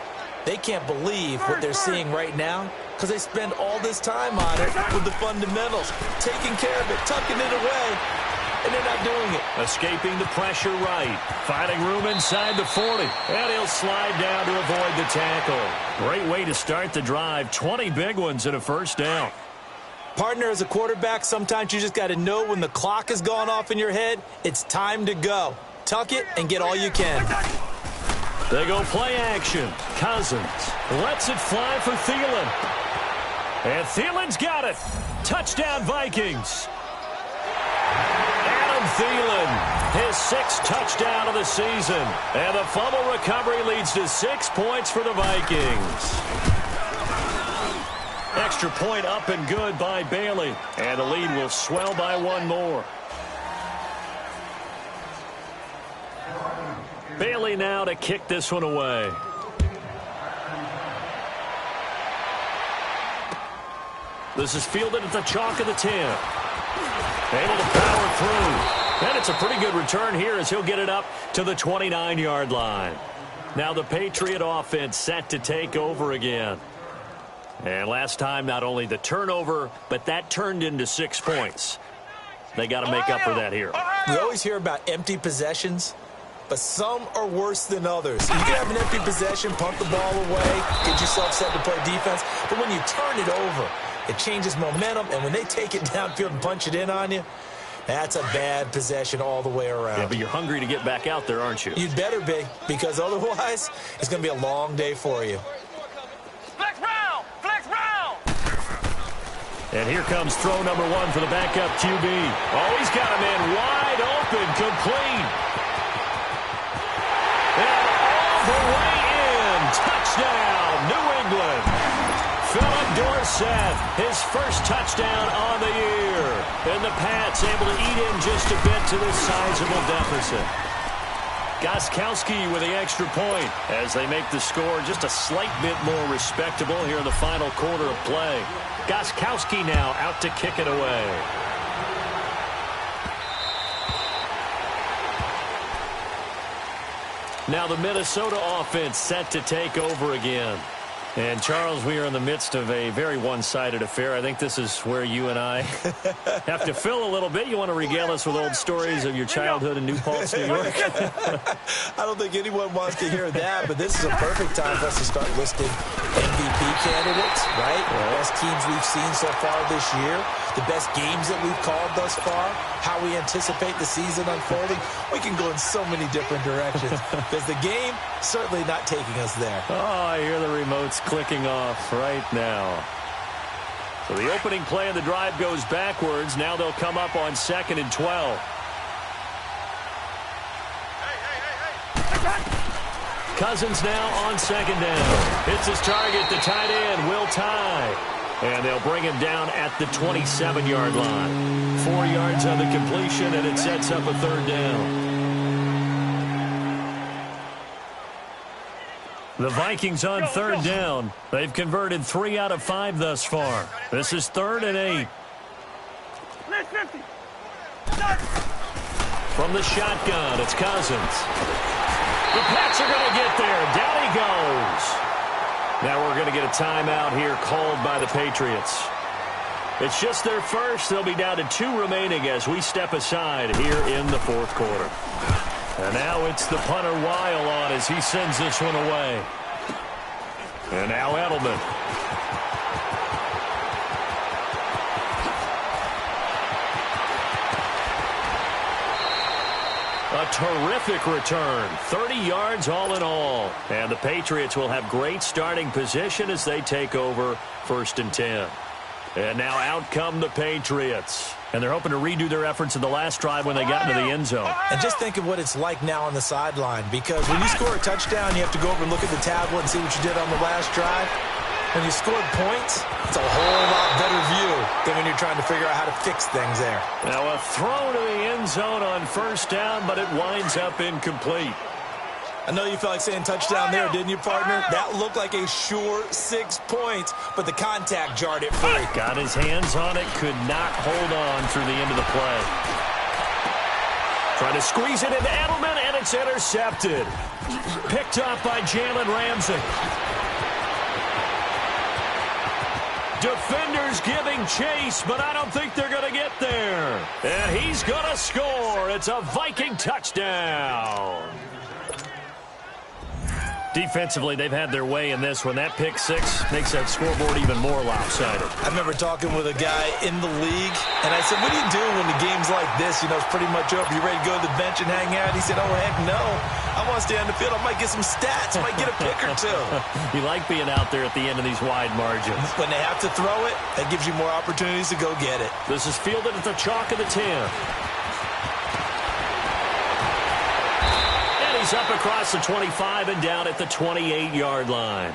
S4: They can't believe what they're seeing right now because they spend all this time on it with the fundamentals, taking care of it, tucking it away. And they're not doing it.
S2: Escaping the pressure right. Finding room inside the 40. And he'll slide down to avoid the tackle. Great way to start the drive. 20 big ones and a first down.
S4: Partner, as a quarterback, sometimes you just got to know when the clock has gone off in your head, it's time to go. Tuck it and get all you can.
S2: They go play action. Cousins lets it fly for Thielen. And Thielen's got it. Touchdown, Vikings. Thielen, his 6th touchdown of the season. And the fumble recovery leads to 6 points for the Vikings. Extra point up and good by Bailey. And the lead will swell by 1 more. Bailey now to kick this one away. This is fielded at the chalk of the 10. Able to power through. And it's a pretty good return here as he'll get it up to the 29-yard line. Now the Patriot offense set to take over again. And last time, not only the turnover, but that turned into 6 points. They got to make up for that here.
S4: We always hear about empty possessions, but some are worse than others. You can have an empty possession, punt the ball away, get yourself set to play defense, but when you turn it over, it changes momentum, and when they take it downfield and punch it in on you, that's a bad possession all the way around.
S2: Yeah, but you're hungry to get back out there, aren't you?
S4: You'd better be, because otherwise, it's going to be a long day for you.
S3: Flex round! Flex round!
S2: And here comes throw number 1 for the backup QB. Oh, he's got him in wide open, complete. And all the way in. Touchdown, New England. Philip Dorsett, his first touchdown on the year. And the Pats able to eat in just a bit to this sizable deficit. Gostkowski with the extra point as they make the score just a slight bit more respectable here in the final quarter of play. Gostkowski now out to kick it away. Now the Minnesota offense set to take over again. And, Charles, we are in the midst of a very one-sided affair. I think this is where you and I have to fill a little bit. You want to regale us with old stories of your childhood in New Paltz, New York?
S4: I don't think anyone wants to hear that, but this is a perfect time for us to start listing MVP candidates, right? The best teams we've seen so far this year, the best games that we've called thus far, how we anticipate the season unfolding. We can go in so many different directions because the game certainly not taking us there.
S2: Oh, I hear the remotes clicking off right now. So the opening play of the drive goes backwards. Now they'll come up on 2nd and 12. Cousins now on 2nd down. Hits his target, the tight end, Will Tye. And they'll bring him down at the 27-yard line. 4 yards on the completion, and it sets up a 3rd down. The Vikings on 3rd down. They've converted 3 out of 5 thus far. This is 3rd and 8. From the shotgun, it's Cousins. The Pats are going to get there. Down he goes. Now we're going to get a timeout here called by the Patriots. It's just their first. They'll be down to 2 remaining as we step aside here in the 4th quarter. And now it's the punter Weil on as he sends this one away. And now Edelman. A terrific return. 30 yards all in all. And the Patriots will have great starting position as they take over 1st and 10. And now out come the Patriots. And they're hoping to redo their efforts in the last drive when they got into the end zone.
S4: And just think of what it's like now on the sideline, because when you score a touchdown, you have to go over and look at the tablet and see what you did on the last drive. When you scored points, it's a whole lot better view than when you're trying to figure out how to fix things there.
S2: Now a throw to the end zone on 1st down, but it winds up incomplete.
S4: I know you felt like saying touchdown there, didn't you, partner? That looked like a sure 6 points, but the contact jarred it free.
S2: Got his hands on it, could not hold on through the end of the play. Trying to squeeze it into Edelman, and it's intercepted. Picked up by Jalen Ramsey. Defenders giving chase, but I don't think they're going to get there. And he's going to score. It's a Viking touchdown. Defensively, they've had their way in this one. That pick 6 makes that scoreboard even more lopsided.
S4: I remember talking with a guy in the league, and I said, what do you do when the game's like this? You know, it's pretty much over. You ready to go to the bench and hang out? He said, oh, heck no. I want to stay on the field. I might get some stats. I might get a pick or 2.
S2: You like being out there at the end of these wide margins.
S4: When they have to throw it, that gives you more opportunities to go get it.
S2: This is fielded at the chalk of the 10. He's up across the 25 and down at the 28-yard line.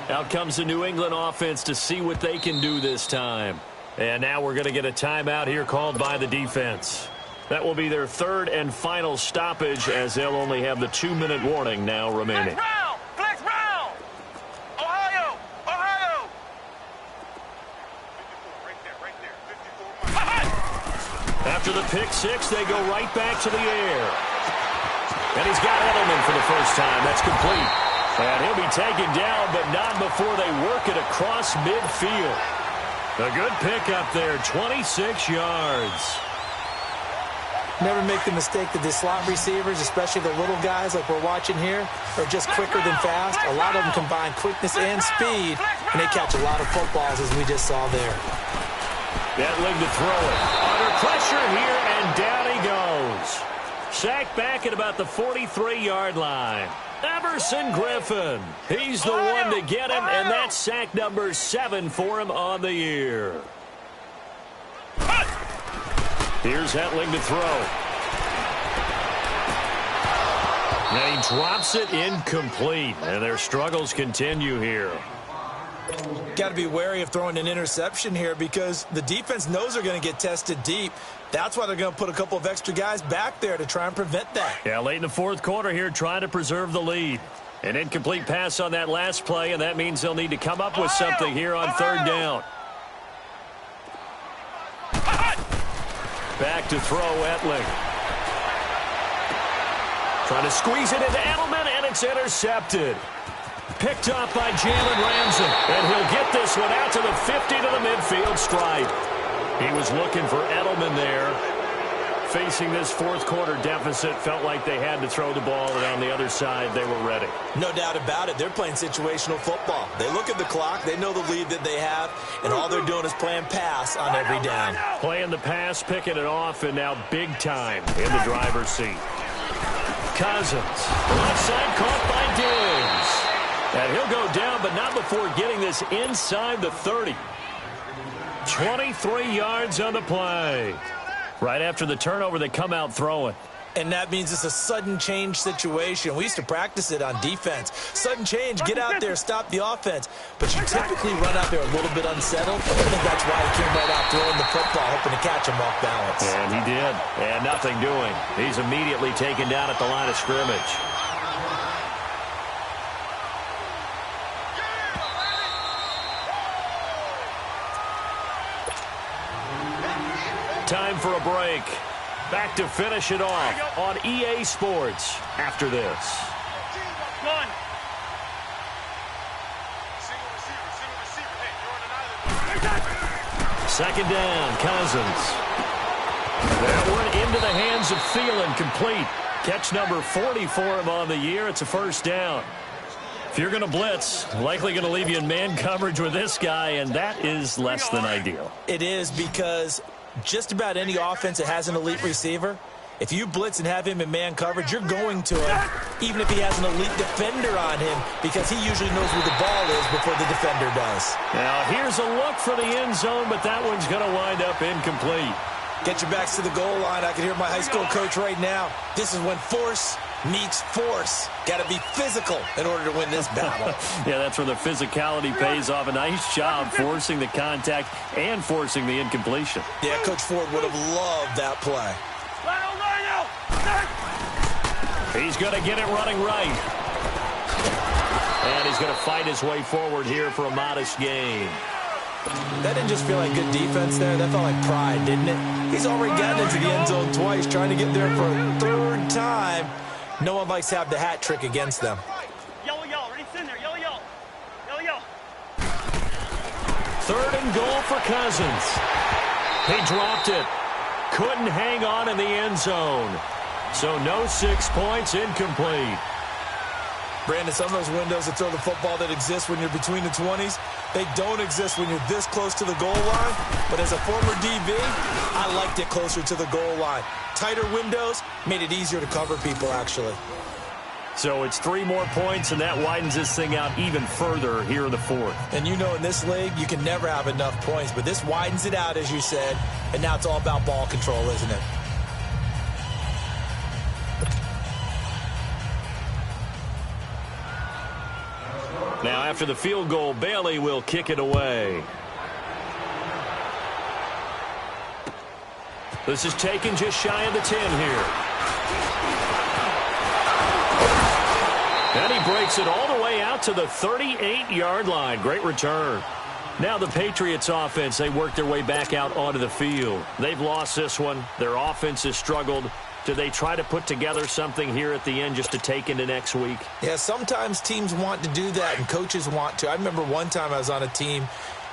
S2: Out comes the New England offense to see what they can do this time. And now we're going to get a timeout here called by the defense. That will be their 3rd and final stoppage as they'll only have the 2-minute warning now remaining.
S3: Flex round! Ohio! Ohio! Right there.
S2: After the pick 6, they go right back to the air. And he's got Edelman for the first time. That's complete. And he'll be taken down, but not before they work it across midfield. A good pickup there, 26 yards.
S4: Never make the mistake that the slot receivers, especially the little guys like we're watching here, are just quicker than fast. A lot of them combine quickness and speed, and they catch a lot of footballs, as we just saw there.
S2: Etling to throw it. Under pressure here, and down he goes. Sacked back at about the 43-yard line. Everson Griffin. He's the one to get him, and that's sack number 7 for him on the year. Here's Hetling to throw. And he drops it incomplete. And their struggles continue here.
S4: Got to be wary of throwing an interception here because the defense knows they're going to get tested deep. That's why they're going to put a couple of extra guys back there to try and prevent that.
S2: Yeah, late in the fourth quarter here, trying to preserve the lead. An incomplete pass on that last play, and that means they'll need to come up with something here on third down. Back to throw Hetling. Trying to squeeze it into Edelman, and it's intercepted. Picked up by Jalen Ramsey. And he'll get this one out to the 50 to the midfield stripe. He was looking for Edelman there. Facing this fourth quarter deficit, felt like they had to throw the ball, and on the other side, they were ready.
S4: No doubt about it. They're playing situational football. They look at the clock. They know the lead that they have, and all they're doing is playing pass on every down.
S2: Playing the pass, picking it off, and now big time in the driver's seat. Cousins. Left side caught by Diggs. And he'll go down, but not before getting this inside the 30. 23 yards on the play. Right after the turnover, they come out throwing.
S4: And that means it's a sudden change situation. We used to practice it on defense. Sudden change, get out there, stop the offense. But you typically run out there a little bit unsettled. I think that's why he came right out throwing the football, hoping to catch him off balance.
S2: And he did. And nothing doing. He's immediately taken down at the line of scrimmage. Time for a break. Back to finish it off on EA Sports after this.
S3: One.
S2: Second down, Cousins. That one into the hands of Thielen, complete. Catch number 40 for him on the year. It's a first down. If you're going to blitz, likely going to leave you in man coverage with this guy, and that is less than ideal.
S4: It is, because just about any offense that has an elite receiver, if you blitz and have him in man coverage, you're going to him, even if he has an elite defender on him, because he usually knows where the ball is before the defender does.
S2: Now, here's a look for the end zone, but that one's going to wind up incomplete.
S4: Get your backs to the goal line. I can hear my high school coach right now. This is when force meets force. Got to be physical in order to win this battle.
S2: Yeah, that's where the physicality pays off. A nice job forcing the contact and forcing the incompletion.
S4: Yeah, Coach Ford would have loved that play.
S2: He's going to get it running right. And he's going to fight his way forward here for a modest gain.
S4: That didn't just feel like good defense there. That felt like pride, didn't it? He's already gotten into the end zone twice, trying to get there for a third time. No one likes to have the hat trick against them.
S3: Yellow, yellow. Ready, in there. Yellow, yellow. Yellow, yellow.
S2: Third and goal for Cousins. He dropped it. Couldn't hang on in the end zone. So no 6 points, incomplete.
S4: Brandon, some of those windows that throw the football that exist when you're between the 20s, they don't exist when you're this close to the goal line. But as a former DB, I liked it closer to the goal line. Tighter windows made it easier to cover people, actually.
S2: So it's 3 more points, and that widens this thing out even further here in the fourth.
S4: And you know, in this league, you can never have enough points. But this widens it out, as you said, and now it's all about ball control, isn't it?
S2: Now, after the field goal, Bailey will kick it away. This is taken just shy of the 10 here. And he breaks it all the way out to the 38-yard line. Great return. Now the Patriots offense, they work their way back out onto the field. They've lost this one. Their offense has struggled. Do they try to put together something here at the end just to take into next week?
S4: Yeah, sometimes teams want to do that and coaches want to. I remember one time I was on a team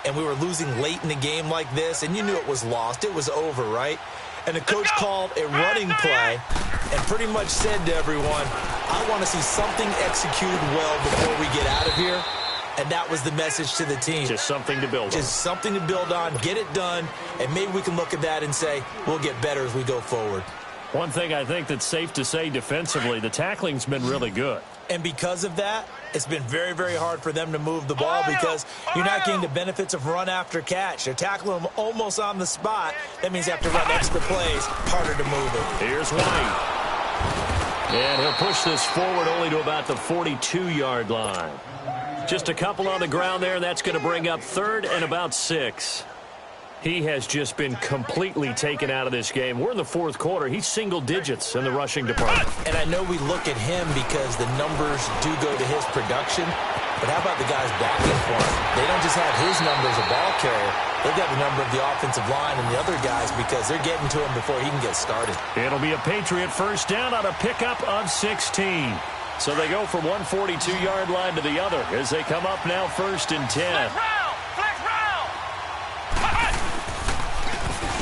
S4: and we were losing late in the game like this, and you knew it was lost. It was over, right? And the coach called a running play and pretty much said to everyone, I want to see something executed well before we get out of here. And that was the message to the team.
S2: Just something to build on.
S4: Just something to build on, get it done, and maybe we can look at that and say, we'll get better as we go forward.
S2: One thing I think that's safe to say defensively, the tackling's been really good.
S4: And because of that, it's been very, very hard for them to move the ball because you're not getting the benefits of run after catch. They're tackling them almost on the spot. That means they have to run extra plays, harder to move it.
S2: Here's White. And he'll push this forward only to about the 42-yard line. Just a couple on the ground there, and that's going to bring up 3rd and about 6. He has just been completely taken out of this game. We're in the 4th quarter. He's single digits in the rushing department.
S4: And I know we look at him because the numbers do go to his production, but how about the guys backing for him? They don't just have his number as a ball carrier. They've got the number of the offensive line and the other guys because they're getting to him before he can get started.
S2: It'll be a Patriot first down on a pickup of 16. So they go from one 42-yard line to the other as they come up now 1st and 10.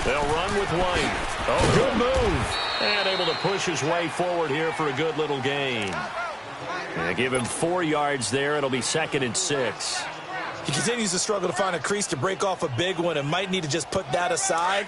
S2: They'll run with White. Oh, good move. And able to push his way forward here for a good little gain. And give him 4 yards there. It'll be 2nd and 6.
S4: He continues to struggle to find a crease to break off a big one and might need to just put that aside